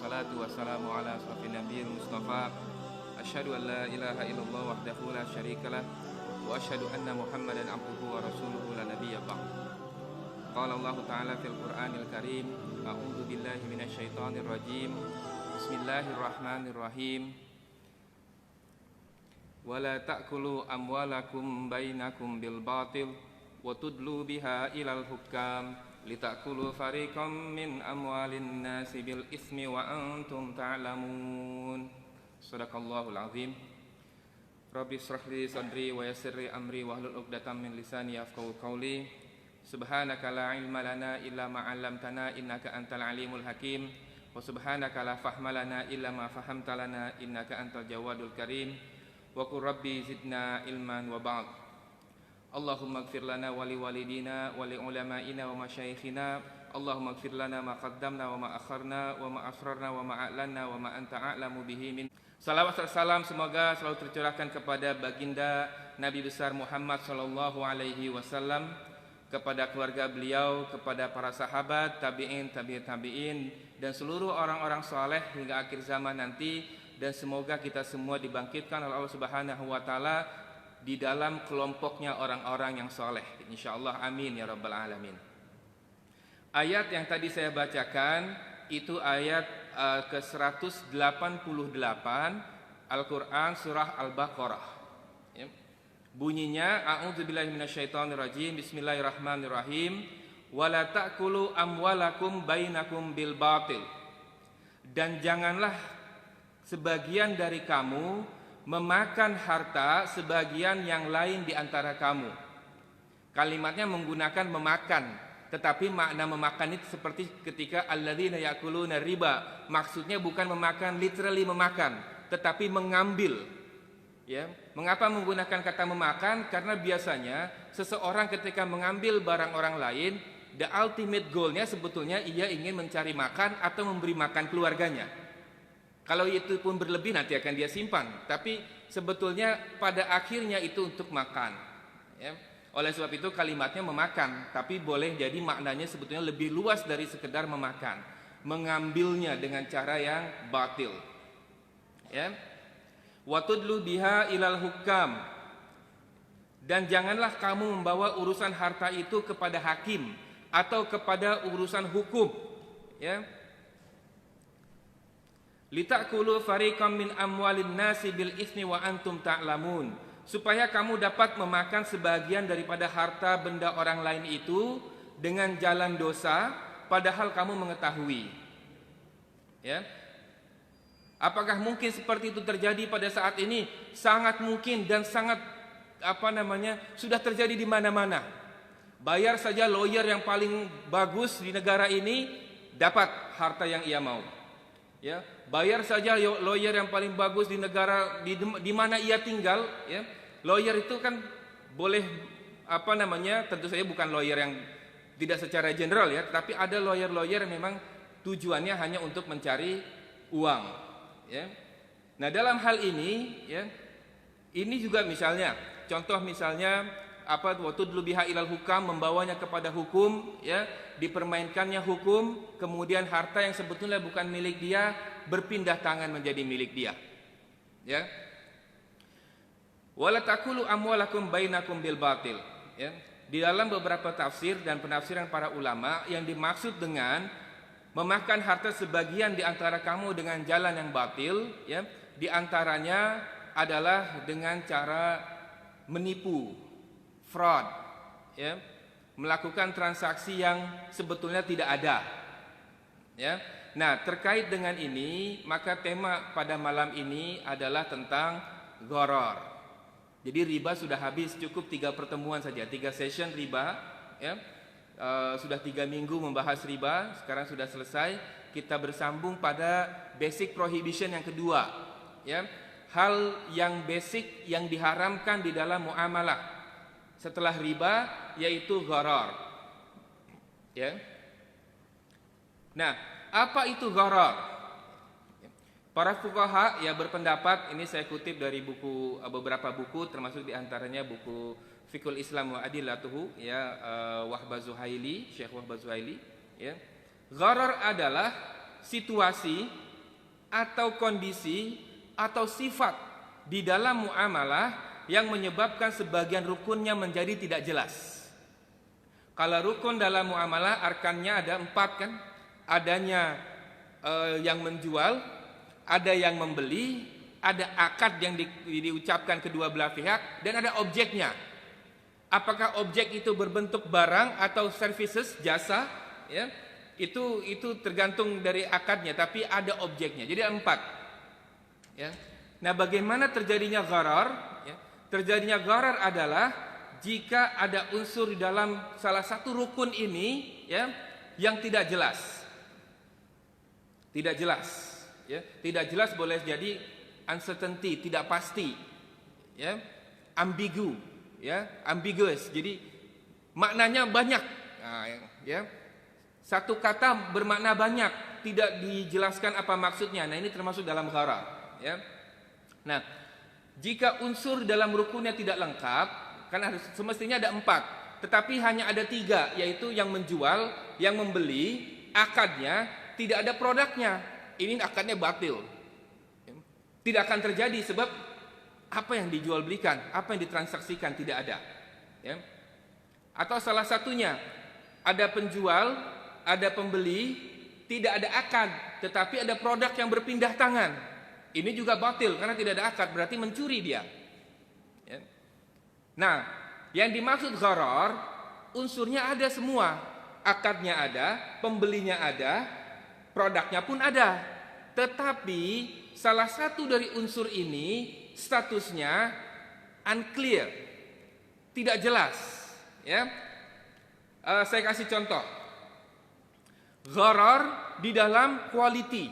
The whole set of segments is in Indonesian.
wassalatu wassalamu ala asrafin nabiyil mustafa. Asyhadu an la ilaha illallah wahdahu la syarikalah wa asyhadu anna Muhammadan abduhu wa rasuluhu la nabiyya ba'd. Qala Allah Ta'ala fil Qur'anil Karim, a'udzu billahi minasy syaithanir rajim. Bismillahirrahmanirrahim. Wala ta'kulu amwalakum bainakum bil batil wa tudlu biha ilal hukam litakulu fariqam min amwalin nasi bil ismi wa antum ta'lamun. Shadaqallahul azim. Rabbi shrah li sadri wa yassir li amri wahlul 'uqdatam min lisani yafqahu qawli. Subhanaka la ilma lana illa ma 'allamtana innaka antal alimul hakim. Wa subhanaka la fahma lana illa ma fahamta lana innaka antal jawadul karim. Wa qur rabbi zidna ilman wa ba'd. Allahumma ighfir lana wa li walidina wa li ulama'ina wa masyayikhina. Allahumma ighfir lana ma qaddamna wa ma akharna wa ma asrarna wa ma a'lanna wa ma anta a'lamu bihi min. Salawat dan salam semoga selalu tercurahkan kepada baginda Nabi besar Muhammad sallallahu alaihi wasallam, kepada keluarga beliau, kepada para sahabat, tabi'in, tabi'in dan seluruh orang-orang saleh hingga akhir zaman nanti. Dan semoga kita semua dibangkitkan oleh Allah Subhanahu wa taala di dalam kelompoknya orang-orang yang saleh, insyaallah, amin ya rabbal alamin. Ayat yang tadi saya bacakan itu ayat ke-188 Al-Qur'an surah Al-Baqarah ya. Bunyinya a'udzubillahi minasyaitonirrajim, bismillahirrahmanirrahim. Wala ta'kulu amwalakum bainakum bil batil. Dan janganlah sebagian dari kamu memakan harta sebagian yang lain di antara kamu. Kalimatnya menggunakan memakan, tetapi makna memakan itu seperti ketika alladzina ya'kuluna riba. Maksudnya bukan memakan literally memakan, tetapi mengambil. Ya, mengapa menggunakan kata memakan? Karena biasanya seseorang ketika mengambil barang orang lain, the ultimate goalnya sebetulnya ia ingin mencari makan atau memberi makan keluarganya. Kalau itu pun berlebih nanti akan dia simpan, tapi sebetulnya pada akhirnya itu untuk makan ya. Oleh sebab itu kalimatnya memakan, tapi boleh jadi maknanya sebetulnya lebih luas dari sekedar memakan, mengambilnya dengan cara yang batil ya. Wa tudlu biha ilal hukam. Dan janganlah kamu membawa urusan harta itu kepada hakim atau kepada urusan hukum ya. Litakulu fariqam min amwalin nasi bil ismi wa antum ta'lamun. Supaya kamu dapat memakan sebagian daripada harta benda orang lain itu dengan jalan dosa, padahal kamu mengetahui. Ya. Apakah mungkin seperti itu terjadi pada saat ini? Sangat mungkin dan sangat sudah terjadi di mana-mana. Bayar saja lawyer yang paling bagus di negara ini, dapat harta yang ia mau. Ya, bayar saja lawyer yang paling bagus di negara di mana ia tinggal ya. Lawyer itu kan boleh tentu saja bukan lawyer yang tidak secara general ya, tapi ada lawyer yang memang tujuannya hanya untuk mencari uang ya. Nah, dalam hal ini ya, ini juga misalnya contoh waktu dulu biha ilal hukam, membawanya kepada hukum ya, dipermainkannya hukum, kemudian harta yang sebetulnya bukan milik dia berpindah tangan menjadi milik dia ya. Wala taqulu amwalakum bainakum bil batil ya. Di dalam beberapa tafsir dan penafsiran para ulama, yang dimaksud dengan memakan harta sebagian di antara kamu dengan jalan yang batil ya, di antaranya adalah dengan cara menipu, fraud ya, melakukan transaksi yang sebetulnya tidak ada ya. Nah, terkait dengan ini, maka tema pada malam ini adalah tentang gharar. Jadi riba sudah habis, cukup 3 pertemuan saja, 3 session riba ya. Sudah 3 minggu membahas riba, sekarang sudah selesai. Kita bersambung pada basic prohibition yang kedua ya. Hal yang basic yang diharamkan di dalam muamalah setelah riba, yaitu gharar ya. Nah, apa itu gharar? Para fuqaha ya berpendapat, ini saya kutip dari buku, beberapa buku, termasuk diantaranya buku Fiqhul Islam wa Adillatuhu ya, Wahbah Zuhaili, Syekh Wahbah Zuhaili ya. Gharar adalah situasi atau kondisi atau sifat di dalam muamalah yang menyebabkan sebagian rukunnya menjadi tidak jelas. Kalau rukun dalam muamalah arkannya ada 4 kan? Adanya yang menjual, ada yang membeli, ada akad yang diucapkan kedua belah pihak, dan ada objeknya. Apakah objek itu berbentuk barang atau services, jasa, ya? Itu tergantung dari akadnya, tapi ada objeknya. Jadi 4. Ya. Nah, bagaimana terjadinya gharar? Ya. Terjadinya gharar adalah jika ada unsur di dalam salah satu rukun ini, ya, yang tidak jelas. Tidak jelas, ya. Tidak jelas boleh jadi uncertainty, tidak pasti, ya, ambigu, ya, ambiguous. Jadi maknanya banyak, nah, ya, satu kata bermakna banyak, tidak dijelaskan apa maksudnya. Nah, ini termasuk dalam gharar, ya. Nah, jika unsur dalam rukunnya tidak lengkap, kan harus semestinya ada 4, tetapi hanya ada 3, yaitu yang menjual, yang membeli, akadnya, tidak ada produknya. Ini akadnya batil. Tidak akan terjadi sebab apa yang dijual belikan, apa yang ditransaksikan tidak ada. Ya. Atau salah satunya ada penjual, ada pembeli, tidak ada akad, tetapi ada produk yang berpindah tangan. Ini juga batil karena tidak ada akad, berarti mencuri dia. Ya. Nah, yang dimaksud gharar, unsurnya ada semua. Akadnya ada, pembelinya ada, produknya pun ada. Tetapi salah satu dari unsur ini statusnya unclear, tidak jelas. Ya, saya kasih contoh. Gharar di dalam quality.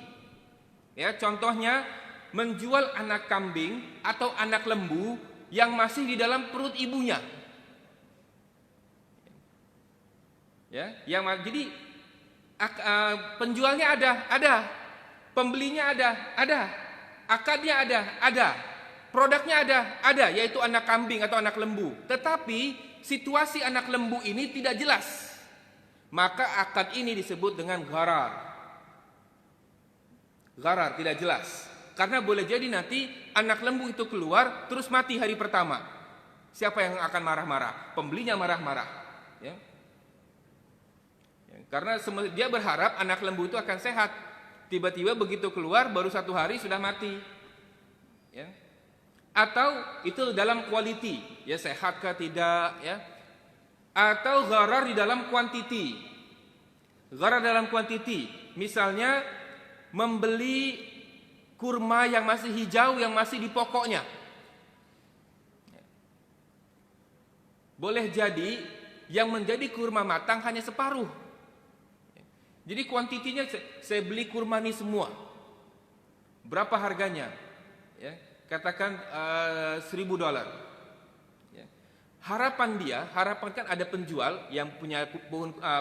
Ya, contohnya menjual anak kambing atau anak lembu yang masih di dalam perut ibunya. Ya, jadi penjualnya ada, pembelinya ada, akadnya ada, produknya ada, yaitu anak kambing atau anak lembu. Tetapi situasi anak lembu ini tidak jelas. Maka akad ini disebut dengan gharar. Gharar tidak jelas. Karena boleh jadi nanti anak lembu itu keluar terus mati hari pertama. Siapa yang akan marah-marah? Pembelinya marah-marah. Ya. Karena dia berharap anak lembu itu akan sehat. Tiba-tiba begitu keluar baru 1 hari sudah mati. Ya. Atau itu dalam quality, ya, sehatkah tidak, ya. Atau gharar di dalam quantity. Gharar dalam quantity, misalnya membeli kurma yang masih hijau, yang masih di pokoknya. Boleh jadi yang menjadi kurma matang hanya separuh. Jadi kuantitinya, saya beli kurma ini semua. Berapa harganya? Ya, katakan $1.000. Ya. Harapan kan ada penjual yang punya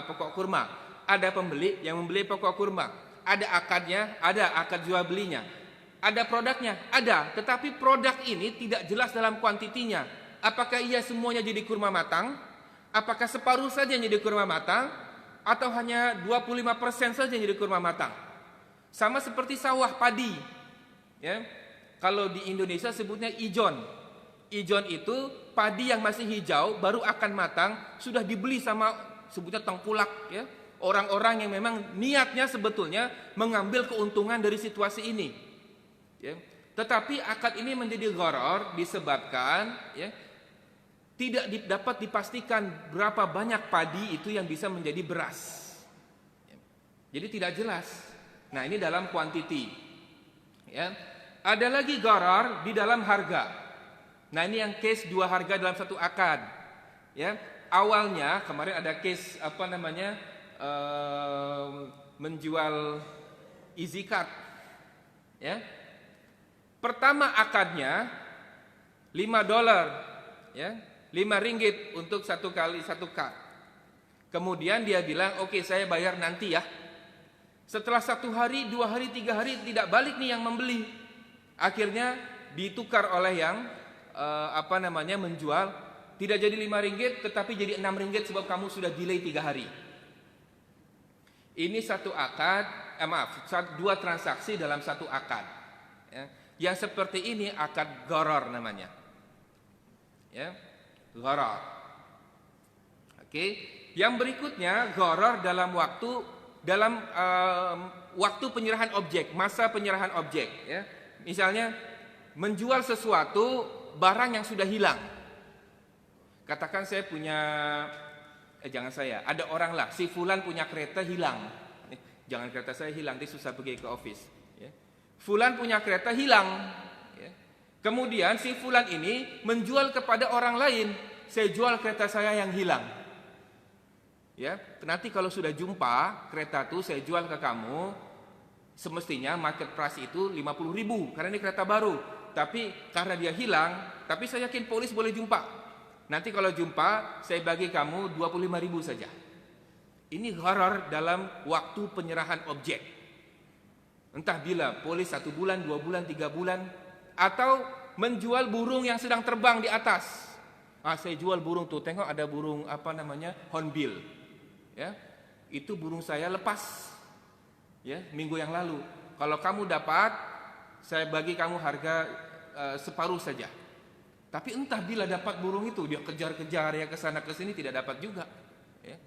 pokok kurma, ada pembeli yang membeli pokok kurma, ada akadnya, ada akad jual belinya, ada produknya, ada. Tetapi produk ini tidak jelas dalam kuantitinya. Apakah ia semuanya jadi kurma matang? Apakah separuh saja yang jadi kurma matang? Atau hanya 25% saja yang jadi kurma matang? Sama seperti sawah padi. Ya. Kalau di Indonesia sebutnya ijon. Ijon itu padi yang masih hijau baru akan matang, sudah dibeli sama sebutnya tengkulak, ya. Orang-orang yang memang niatnya sebetulnya mengambil keuntungan dari situasi ini. Ya. Tetapi akad ini menjadi gharar disebabkan, ya, tidak dapat dipastikan berapa banyak padi itu yang bisa menjadi beras. Jadi tidak jelas. Nah, ini dalam quantity. Ya. Ada lagi gharar di dalam harga. Nah, ini yang case 2 harga dalam satu akad. Ya. Awalnya kemarin ada case menjual easy card. Ya. Pertama akadnya $5, ya. $5 untuk satu card. Kemudian dia bilang, oke, saya bayar nanti ya. Setelah 1 hari, 2 hari, 3 hari tidak balik nih yang membeli. Akhirnya ditukar oleh yang menjual. Tidak jadi $5 tetapi jadi $6 sebab kamu sudah delay 3 hari. Ini satu akad dua transaksi dalam satu akad. Ya. Yang seperti ini akad gharar namanya. Ya, gharar. Oke. Yang berikutnya gharar dalam waktu penyerahan objek, masa penyerahan objek. Ya. Misalnya menjual sesuatu barang yang sudah hilang. Katakan saya punya, ada orang lah, si fulan punya kereta hilang. Jangan kereta saya hilang, dia susah pergi ke office. Ya. Fulan punya kereta hilang. Ya. Kemudian si fulan ini menjual kepada orang lain, saya jual kereta saya yang hilang. Ya, nanti kalau sudah jumpa kereta itu saya jual ke kamu, semestinya market price itu 50.000 karena ini kereta baru. Tapi karena dia hilang, tapi saya yakin polis boleh jumpa. Nanti kalau jumpa, saya bagi kamu 25.000 saja. Ini gharar dalam waktu penyerahan objek. Entah bila, polis 1 bulan, 2 bulan, 3 bulan. Atau menjual burung yang sedang terbang di atas. Saya jual burung tuh, tengok ada burung hornbill. Ya, itu burung saya lepas. Ya, minggu yang lalu. Kalau kamu dapat, saya bagi kamu harga separuh saja. Tapi entah bila dapat burung itu, dia kejar-kejar ya ke sana ke sini tidak dapat juga. Ya.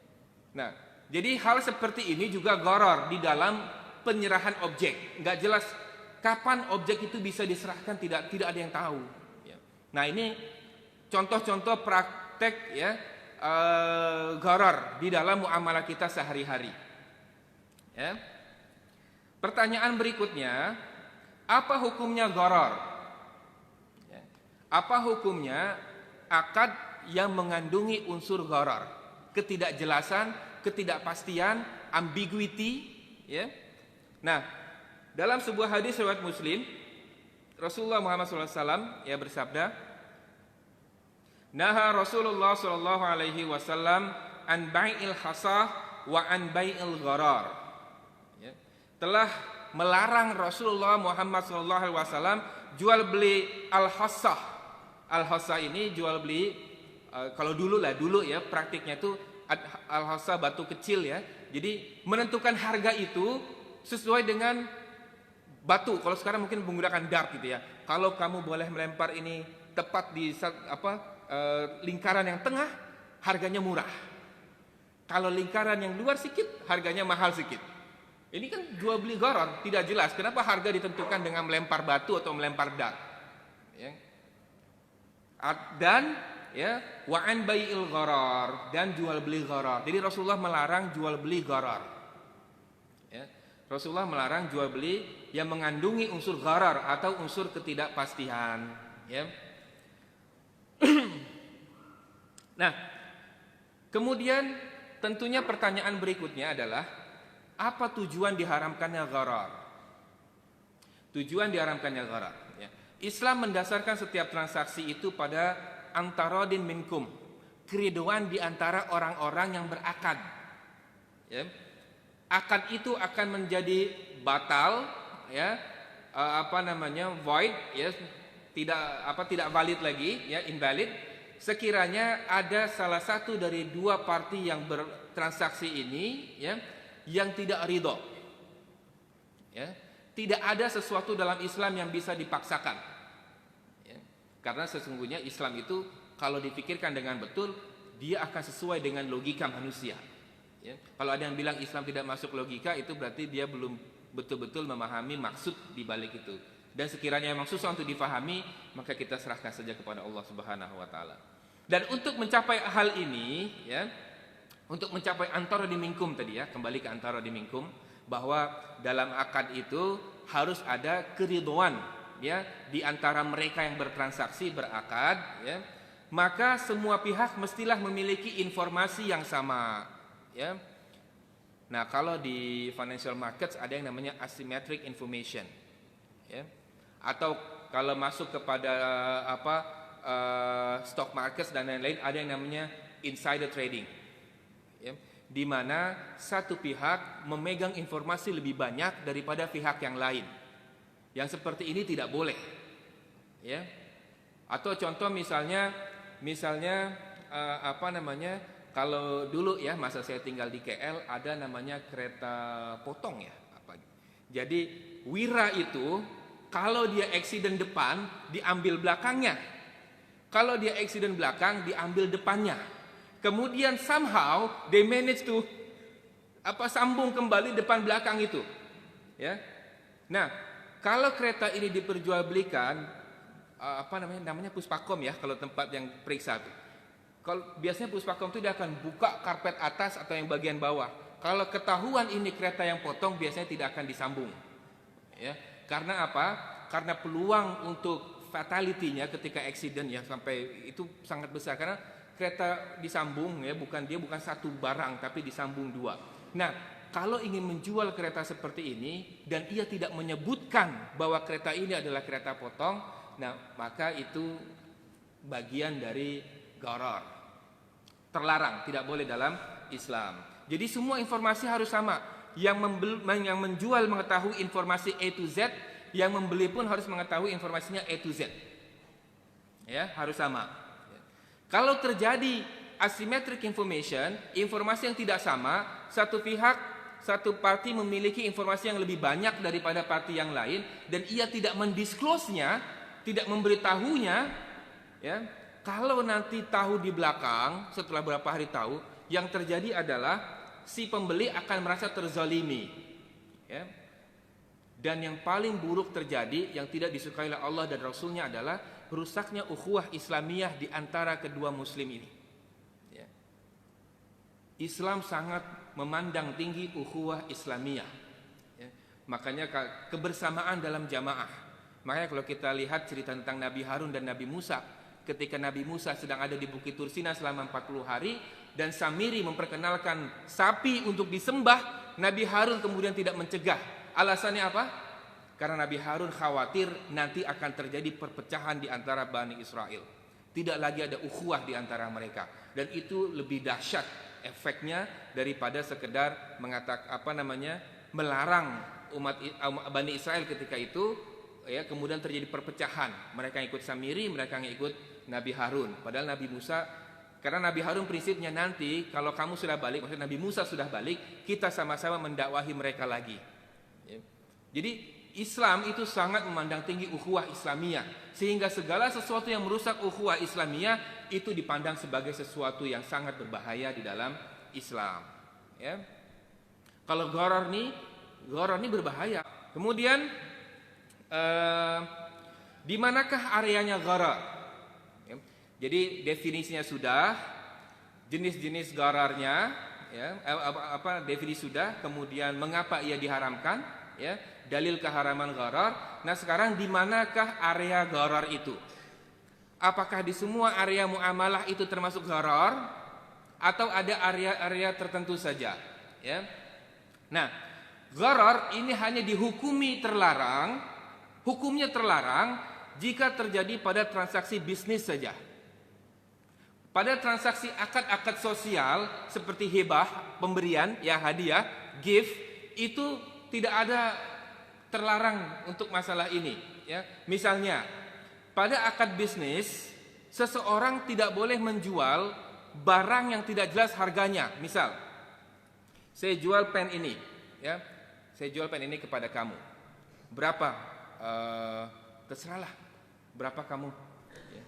Nah, jadi hal seperti ini juga gharar di dalam penyerahan objek. Enggak jelas kapan objek itu bisa diserahkan, tidak ada yang tahu. Ya. Nah, ini contoh-contoh praktek ya gharar di dalam muamalah kita sehari-hari. Ya. Pertanyaan berikutnya, apa hukumnya gharar? Apa hukumnya akad yang mengandungi unsur gharar? Ketidakjelasan, ketidakpastian, ambiguity, ya. Nah, dalam sebuah hadis riwayat Muslim, Rasulullah Muhammad SAW ya bersabda, "Naha Rasulullah sallallahu alaihi wasallam an bai'il khasah wa an bai'il gharar." Ya. Telah melarang Rasulullah Muhammad sallallahu alaihi wasallam jual beli al-khassah. Al-Hassa ini jual beli, kalau dulu ya praktiknya itu Al-Hassa batu kecil ya. Jadi menentukan harga itu sesuai dengan batu. Kalau sekarang mungkin menggunakan dart gitu ya. Kalau kamu boleh melempar ini tepat di lingkaran yang tengah, harganya murah. Kalau lingkaran yang luar sedikit, harganya mahal sedikit. Ini kan jual beli gharar, tidak jelas. Kenapa harga ditentukan dengan melempar batu atau melempar dart? Ya. Dan ya wa'an bai'il gharar, dan jual beli gharar. Jadi Rasulullah melarang jual beli gharar. Ya. Rasulullah melarang jual beli yang mengandungi unsur gharar atau unsur ketidakpastian. Ya. Nah, kemudian tentunya pertanyaan berikutnya adalah apa tujuan diharamkannya gharar? Tujuan diharamkannya gharar. Ya. Islam mendasarkan setiap transaksi itu pada antarodin minkum, keriduan di antara orang-orang yang berakad. Ya. Akad itu akan menjadi batal, ya, void, ya, tidak valid lagi, ya, invalid. Sekiranya ada salah satu dari dua parti yang bertransaksi ini, ya, yang tidak ridho. Ya. Tidak ada sesuatu dalam Islam yang bisa dipaksakan. Ya. Karena sesungguhnya Islam itu kalau dipikirkan dengan betul, dia akan sesuai dengan logika manusia. Ya. Kalau ada yang bilang Islam tidak masuk logika, itu berarti dia belum betul-betul memahami maksud di balik itu. Dan sekiranya memang susah untuk difahami, maka kita serahkan saja kepada Allah Subhanahu wa taala. Dan untuk mencapai hal ini, ya, untuk mencapai antara di minkum tadi ya, kembali ke antara di minkum, bahwa dalam akad itu harus ada keridhaan ya di antara mereka yang bertransaksi berakad, ya. Maka semua pihak mestilah memiliki informasi yang sama, ya. Nah, kalau di financial markets ada yang namanya asymmetric information, ya. Atau kalau masuk kepada stock markets dan lain-lain, ada yang namanya insider trading, ya. Di mana satu pihak memegang informasi lebih banyak daripada pihak yang lain. Yang seperti ini tidak boleh, ya. Atau contoh misalnya kalau dulu ya masa saya tinggal di KL ada namanya kereta potong ya, Jadi wira itu kalau dia accident depan diambil belakangnya. Kalau dia accident belakang diambil depannya. Kemudian somehow they manage to sambung kembali depan belakang itu. Ya. Nah, kalau kereta ini diperjualbelikan namanya Puspakom ya, kalau tempat yang periksa itu. Kalau biasanya Puspakom itu dia akan buka karpet atas atau yang bagian bawah. Kalau ketahuan ini kereta yang potong biasanya tidak akan disambung. Ya. Karena apa? Karena peluang untuk fatality-nya ketika accident ya sampai itu sangat besar karena kereta disambung ya, bukan satu barang tapi disambung dua. Nah, kalau ingin menjual kereta seperti ini dan ia tidak menyebutkan bahwa kereta ini adalah kereta potong, nah maka itu bagian dari gharar. Terlarang, tidak boleh dalam Islam. Jadi semua informasi harus sama. Yang menjual mengetahui informasi A to Z, yang membeli pun harus mengetahui informasinya A to Z. Ya, harus sama. Kalau terjadi asymmetric information, informasi yang tidak sama, satu parti memiliki informasi yang lebih banyak daripada parti yang lain dan ia tidak mendisclose-nya, tidak memberitahunya, ya. Kalau nanti tahu di belakang, setelah beberapa hari tahu, yang terjadi adalah si pembeli akan merasa terzalimi, ya. Dan yang paling buruk terjadi, yang tidak disukai oleh Allah dan Rasulnya adalah rusaknya ukhuwah Islamiyah di antara kedua muslim ini. Ya. Islam sangat memandang tinggi ukhuwah Islamiyah. Ya. Makanya kebersamaan dalam jamaah. Makanya kalau kita lihat cerita tentang Nabi Harun dan Nabi Musa, ketika Nabi Musa sedang ada di Bukit Tursina selama 40 hari dan Samiri memperkenalkan sapi untuk disembah, Nabi Harun kemudian tidak mencegah. Alasannya apa? Karena Nabi Harun khawatir nanti akan terjadi perpecahan di antara Bani Israel. Tidak lagi ada ukhuwah di antara mereka. Dan itu lebih dahsyat efeknya daripada sekedar melarang umat Bani Israel ketika itu, ya, kemudian terjadi perpecahan. Mereka yang ikut Samiri, mereka yang ikut Nabi Harun. Padahal Nabi Musa, karena Nabi Harun prinsipnya nanti kalau kamu sudah balik, maksudnya Nabi Musa sudah balik, kita sama-sama mendakwahi mereka lagi. Ya. Jadi Islam itu sangat memandang tinggi ukhuwah Islamiyah, sehingga segala sesuatu yang merusak ukhuwah Islamiyah itu dipandang sebagai sesuatu yang sangat berbahaya di dalam Islam. Ya. Kalau gharar ini berbahaya. Kemudian di manakah areanya gharar? Ya. Jadi definisinya sudah, jenis-jenis ghararnya, ya, definisi sudah, kemudian mengapa ia diharamkan, ya, dalil keharaman gharar. Nah, sekarang di manakah area gharar itu? Apakah di semua area muamalah itu termasuk gharar atau ada area-area tertentu saja, ya? Nah, gharar ini hanya dihukumi terlarang, hukumnya terlarang jika terjadi pada transaksi bisnis saja. Pada transaksi akad-akad sosial seperti hibah, pemberian, ya, hadiah, gift, itu tidak ada terlarang untuk masalah ini, ya. Misalnya pada akad bisnis seseorang tidak boleh menjual barang yang tidak jelas harganya. Misal saya jual pen ini, ya, saya jual pen ini kepada kamu, berapa? Terserahlah berapa kamu, ya.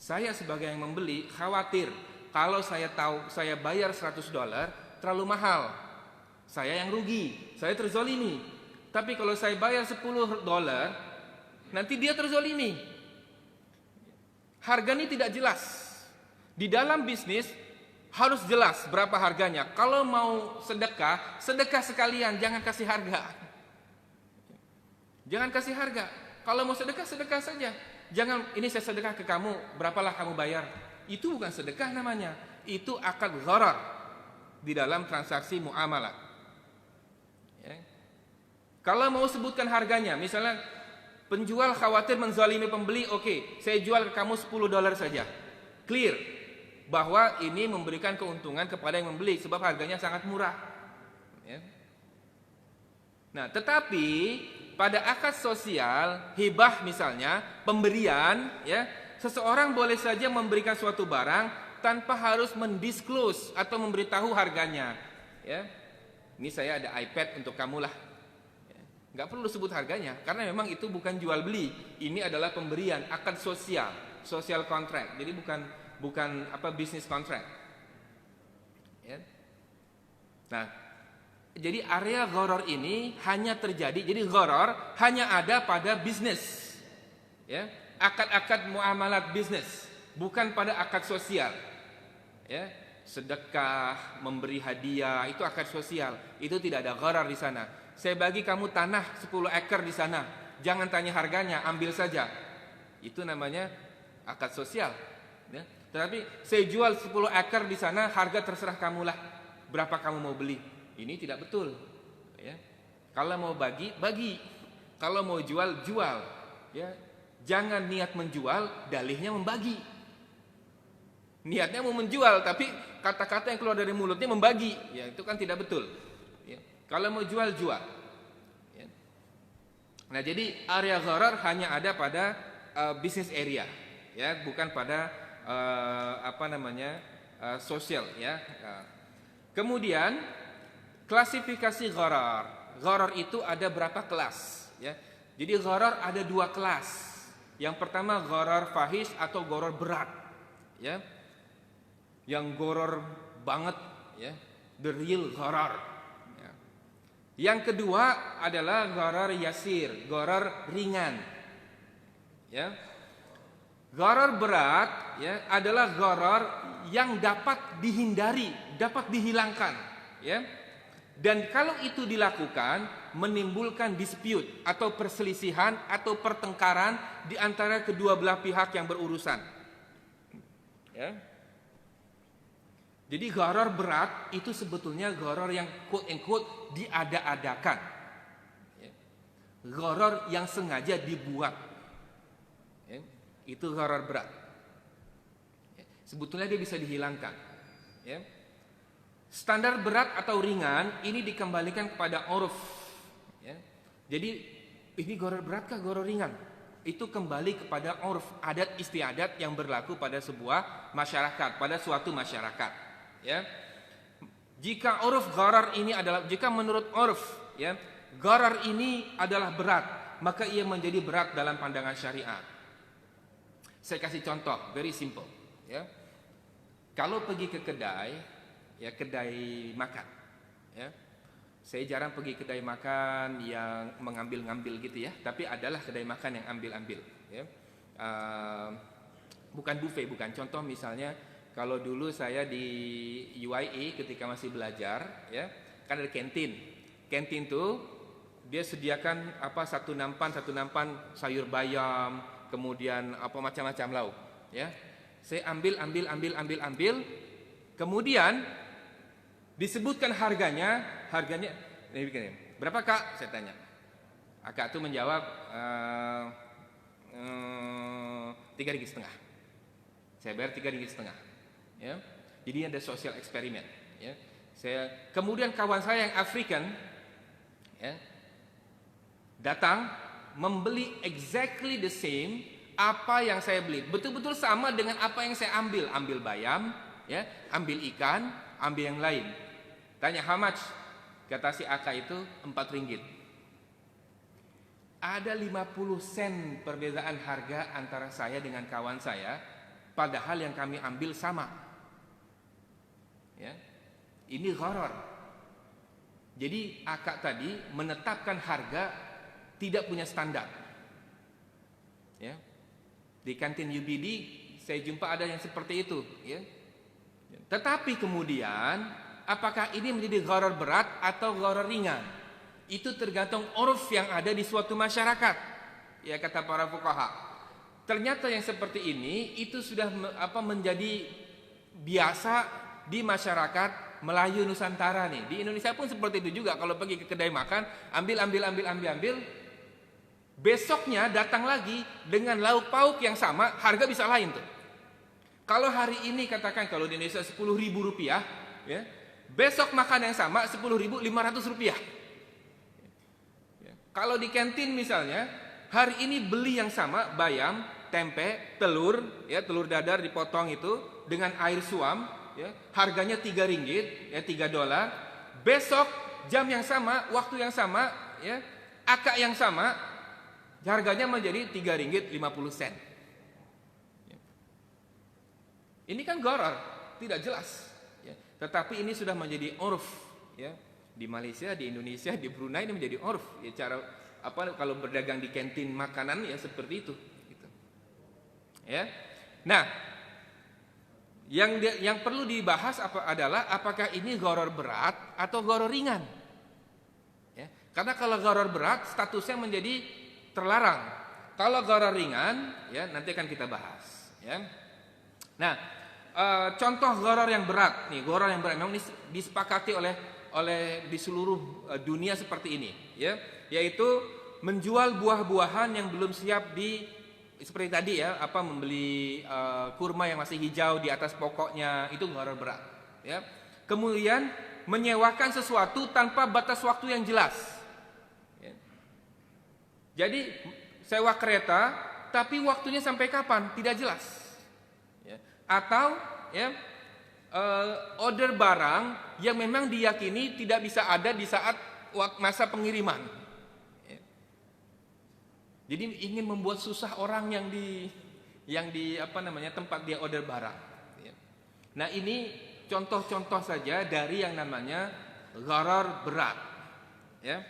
Saya sebagai yang membeli khawatir kalau saya tahu saya bayar $100 terlalu mahal, saya yang rugi, saya terzolimi. Tapi kalau saya bayar $10, nanti dia terzolimi. Harganya tidak jelas. Di dalam bisnis harus jelas berapa harganya. Kalau mau sedekah, sedekah sekalian, jangan kasih harga. Jangan kasih harga. Kalau mau sedekah, sedekah saja. Jangan, ini saya sedekah ke kamu, berapalah kamu bayar. Itu bukan sedekah namanya. Itu akad gharar di dalam transaksi muamalah. Ya. Kalau mau sebutkan harganya, misalnya penjual khawatir menzalimi pembeli, oke, saya jual ke kamu $10 saja. Clear bahwa ini memberikan keuntungan kepada yang membeli sebab harganya sangat murah. Ya. Nah, tetapi pada akad sosial, hibah misalnya, pemberian, ya, seseorang boleh saja memberikan suatu barang tanpa harus mendisclose atau memberitahu harganya. Ya. Ini saya ada iPad untuk kamu lah. Nggak perlu sebut harganya, karena memang itu bukan jual beli. Ini adalah pemberian, akad sosial, social contract. Jadi bukan bisnis contract. Ya. Nah, jadi area gharar ini hanya terjadi. Jadi gharar hanya ada pada bisnis, ya, akad-akad muamalat bisnis, bukan pada akad sosial. Ya, sedekah, memberi hadiah, itu akad sosial. Itu tidak ada gharar di sana. Saya bagi kamu tanah 10 ekar di sana. Jangan tanya harganya, ambil saja. Itu namanya akad sosial. Ya. Tetapi saya jual 10 ekar di sana, harga terserah kamulah. Berapa kamu mau beli? Ini tidak betul. Ya. Kalau mau bagi, bagi. Kalau mau jual, jual. Ya. Jangan niat menjual, dalihnya membagi. Niatnya mau menjual, tapi kata-kata yang keluar dari mulutnya membagi. Ya, itu kan tidak betul. Ya. Kalau mau jual, jual. Ya. Nah, jadi area gharar hanya ada pada business area, ya, bukan pada sosial, ya. Kemudian klasifikasi gharar. Gharar itu ada berapa kelas, ya. Jadi gharar ada 2 kelas. Yang pertama gharar fahish atau gharar berat, ya. Yang gharar banget, ya, the real gharar. Ya. Yang kedua adalah gharar yasir, gharar ringan. Ya. Gharar berat, ya, adalah gharar yang dapat dihindari, dapat dihilangkan, ya. Dan kalau itu dilakukan menimbulkan dispute atau perselisihan atau pertengkaran di antara kedua belah pihak yang berurusan. Ya. Jadi gharar berat itu sebetulnya gharar yang quote unquote diada-adakan. Ya. Gharar yang sengaja dibuat. Ya. Itu gharar berat. Ya. Sebetulnya dia bisa dihilangkan. Ya. Standar berat atau ringan ini dikembalikan kepada uruf. Ya. Jadi ini gharar berat kah gharar ringan? Itu kembali kepada uruf, adat istiadat yang berlaku pada sebuah masyarakat, pada suatu masyarakat. Ya. Jika uruf gharar ini adalah, jika menurut uruf, ya, gharar ini adalah berat, maka ia menjadi berat dalam pandangan syariat. Saya kasih contoh, very simple, ya. Kalau pergi ke kedai, ya, kedai makan, ya. Saya jarang pergi kedai makan yang mengambil-ngambil gitu, ya, tapi adalah kedai makan yang ambil-ambil, ya. Bukan buffet, bukan. Contoh misalnya kalau dulu saya di UIA ketika masih belajar, ya, kan ada kantin. Kantin tuh dia sediakan satu nampan sayur bayam, kemudian macam-macam lauk, ya. Saya ambil, kemudian disebutkan harganya ini begini. Berapa Kak? Saya tanya. Kak tuh menjawab 3,5 Rp. Saya bayar 3,5 Rp. Ya. Jadi ada social eksperimen, ya. Kemudian kawan saya yang African, ya, datang membeli exactly the same apa yang saya beli, betul-betul sama dengan apa yang saya ambil bayam, ya, ambil ikan, ambil yang lain. Tanya how much? Kata si Aka itu Rp4. Ada 50 sen perbedaan harga antara saya dengan kawan saya, padahal yang kami ambil sama. Ya. Ini gharar. Jadi akak tadi menetapkan harga tidak punya standar. Ya. Di kantin UBD saya jumpa ada yang seperti itu, ya. Tetapi kemudian apakah ini menjadi gharar berat atau gharar ringan? Itu tergantung uruf yang ada di suatu masyarakat. Ya, kata para fuqaha. Ternyata yang seperti ini itu sudah menjadi biasa di masyarakat Melayu Nusantara nih. Di Indonesia pun seperti itu juga. Kalau pergi ke kedai makan, ambil. Besoknya datang lagi dengan lauk pauk yang sama, harga bisa lain tuh. Kalau hari ini katakan kalau di Indonesia Rp10.000, ya, besok makan yang sama Rp10.500. Ya. Kalau di kantin misalnya, hari ini beli yang sama, bayam, tempe, telur, ya, telur dadar dipotong itu dengan air suam. Ya, harganya Rp3, ya, $3. Besok jam yang sama, waktu yang sama, ya, akak yang sama harganya menjadi 3 ringgit 50 sen. Ini kan gharar, tidak jelas. Ya. Tetapi ini sudah menjadi urf. Ya. Di Malaysia, di Indonesia, di Brunei ini menjadi urf. Ya, cara apa kalau berdagang di kantin makanan ya seperti itu. Gitu. Ya. Nah, yang perlu dibahas adalah apakah ini gharar berat atau gharar ringan. Ya. Karena kalau gharar berat statusnya menjadi terlarang. Kalau gharar ringan, ya nanti akan kita bahas. Ya. Nah, contoh gharar yang berat nih, gharar yang berat memang disepakati oleh di seluruh dunia seperti ini, ya, yaitu menjual buah-buahan yang belum siap seperti tadi ya, membeli kurma yang masih hijau di atas pokoknya, itu gharar berat, ya. Kemudian menyewakan sesuatu tanpa batas waktu yang jelas. Ya. Jadi sewa kereta tapi waktunya sampai kapan? Tidak jelas. Ya. Atau ya order barang yang memang diyakini tidak bisa ada di saat masa pengiriman. Ya. Jadi ingin membuat susah orang yang di tempat dia order barang. Ya. Nah ini contoh-contoh saja dari yang namanya gharar berat. Ya.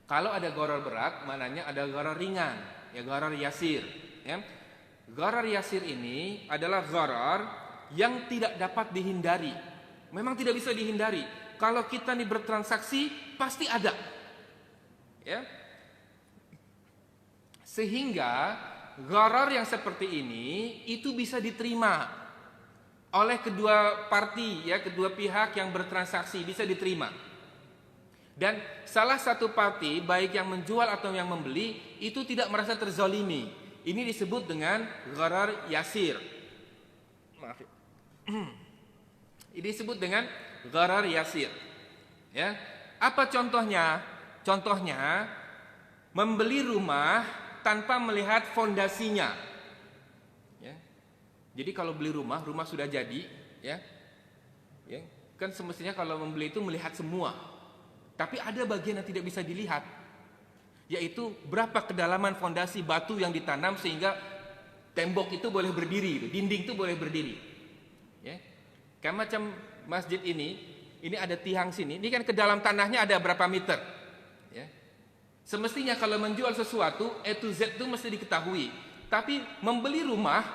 Kalau ada gharar berat, maknanya ada gharar ringan, ya gharar yasir. Ya. Gharar yasir ini adalah gharar yang tidak dapat dihindari. Memang tidak bisa dihindari. Kalau kita nih bertransaksi pasti ada. Ya. Sehingga gharar yang seperti ini itu bisa diterima oleh kedua parti, ya, kedua pihak yang bertransaksi bisa diterima. Dan salah satu parti baik yang menjual atau yang membeli itu tidak merasa terzalimi. Ini disebut dengan gharar yasir. Maaf. Ini disebut dengan gharar yasir. Ya. Apa contohnya? Contohnya membeli rumah tanpa melihat fondasinya. Ya. Jadi kalau beli rumah sudah jadi, ya. Ya, kan semestinya kalau membeli itu melihat semua. Tapi ada bagian yang tidak bisa dilihat. Yaitu berapa kedalaman fondasi batu yang ditanam sehingga tembok itu boleh berdiri, dinding itu boleh berdiri. Ya. Kayak macam masjid ini ada tiang sini, ini kan ke dalam tanahnya ada berapa meter. Ya. Semestinya kalau menjual sesuatu A to Z itu mesti diketahui. Tapi membeli rumah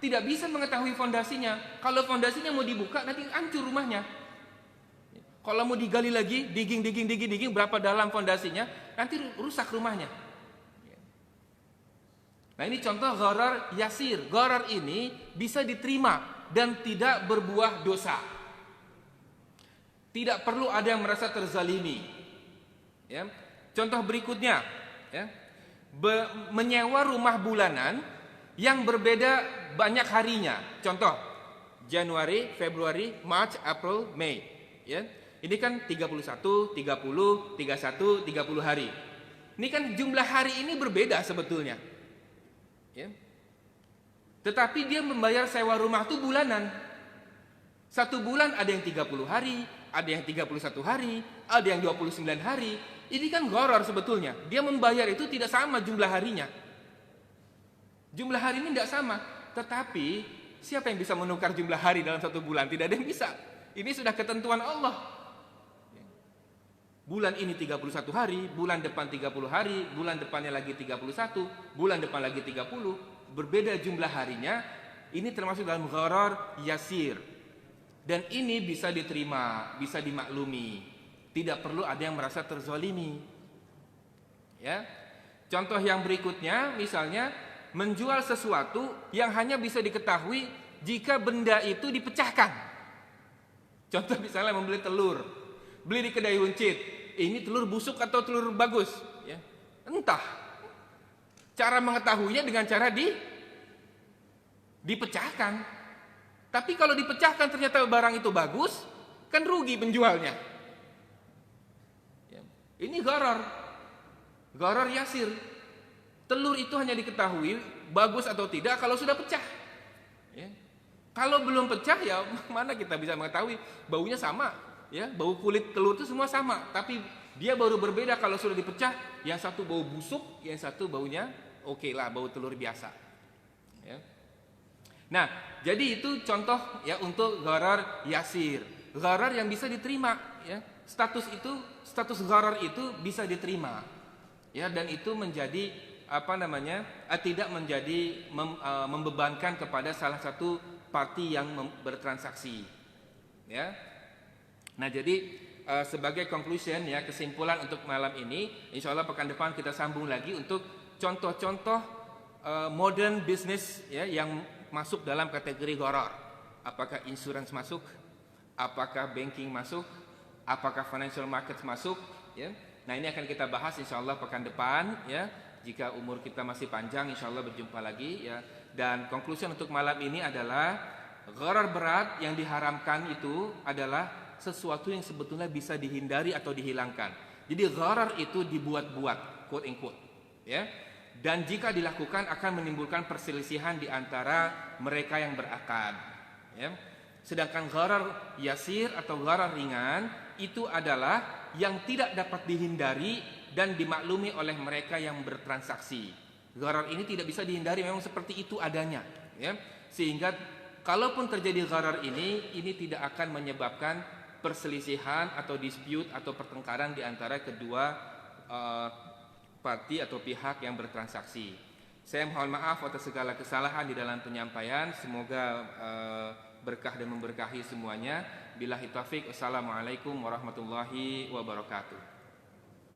tidak bisa mengetahui fondasinya. Kalau fondasinya mau dibuka nanti hancur rumahnya. Kalau mau digali lagi, digging berapa dalam fondasinya, nanti rusak rumahnya. Nah ini contoh gharar yasir. Gharar ini bisa diterima dan tidak berbuah dosa. Tidak perlu ada yang merasa terzalimi. Ya. Contoh berikutnya, ya, menyewa rumah bulanan yang berbeda banyak harinya. Contoh, Januari, Februari, March, April, Mei. Ya. Ini kan 31, 30, 31, 30 hari. Ini kan jumlah hari ini berbeda sebetulnya. Ya. Tetapi dia membayar sewa rumah itu bulanan. Satu bulan ada yang 30 hari, ada yang 31 hari, ada yang 29 hari. Ini kan gharar sebetulnya. Dia membayar itu tidak sama jumlah harinya. Jumlah hari ini tidak sama. Tetapi siapa yang bisa menukar jumlah hari dalam satu bulan? Tidak ada yang bisa. Ini sudah ketentuan Allah. Bulan ini 31 hari, bulan depan 30 hari, bulan depannya lagi 31, bulan depan lagi 30. Berbeda jumlah harinya. Ini termasuk dalam gharar yasir. Dan ini bisa diterima, bisa dimaklumi. Tidak perlu ada yang merasa terzalimi. Ya. Contoh yang berikutnya misalnya menjual sesuatu yang hanya bisa diketahui jika benda itu dipecahkan. Contoh misalnya membeli telur. Beli di kedai buncit. Ini telur busuk atau telur bagus? Ya. Entah. Cara mengetahuinya dengan cara dipecahkan. Tapi kalau dipecahkan ternyata barang itu bagus, kan rugi penjualnya. Ya. Ini gharar. Gharar yasir. Telur itu hanya diketahui bagus atau tidak kalau sudah pecah. Ya. Kalau belum pecah ya mana kita bisa mengetahui? Baunya sama. Ya, bau kulit telur itu semua sama, tapi Dia baru berbeda kalau sudah dipecah, yang satu bau busuk, yang satu baunya oke lah, bau telur biasa. Ya. Nah, jadi itu contoh ya untuk gharar yasir, gharar yang bisa diterima. Ya. Status gharar itu bisa diterima. Ya, dan itu menjadi tidak menjadi membebankan kepada salah satu parti yang bertransaksi. Ya. Nah, jadi sebagai conclusion ya, kesimpulan untuk malam ini, insya Allah pekan depan kita sambung lagi untuk contoh-contoh modern business ya yang masuk dalam kategori gharar. Apakah insurance masuk? Apakah banking masuk? Apakah financial markets masuk? Ya. Nah, ini akan kita bahas insya Allah pekan depan ya. Jika umur kita masih panjang, insya Allah berjumpa lagi ya. Dan conclusion untuk malam ini adalah gharar berat yang diharamkan itu adalah sesuatu yang sebetulnya bisa dihindari atau dihilangkan. Jadi gharar itu dibuat-buat, quote unquote, ya. Dan jika dilakukan akan menimbulkan perselisihan di antara mereka yang berakad, ya. Sedangkan gharar yasir atau gharar ringan itu adalah yang tidak dapat dihindari dan dimaklumi oleh mereka yang bertransaksi. Gharar ini tidak bisa dihindari, memang seperti itu adanya, ya. Sehingga kalaupun terjadi gharar ini tidak akan menyebabkan perselisihan atau dispute atau pertengkaran di antara kedua parti atau pihak yang bertransaksi. Saya mohon maaf atas segala kesalahan di dalam penyampaian. Semoga berkah dan memberkahi semuanya. Billahi taufik. Wassalamualaikum warahmatullahi wabarakatuh.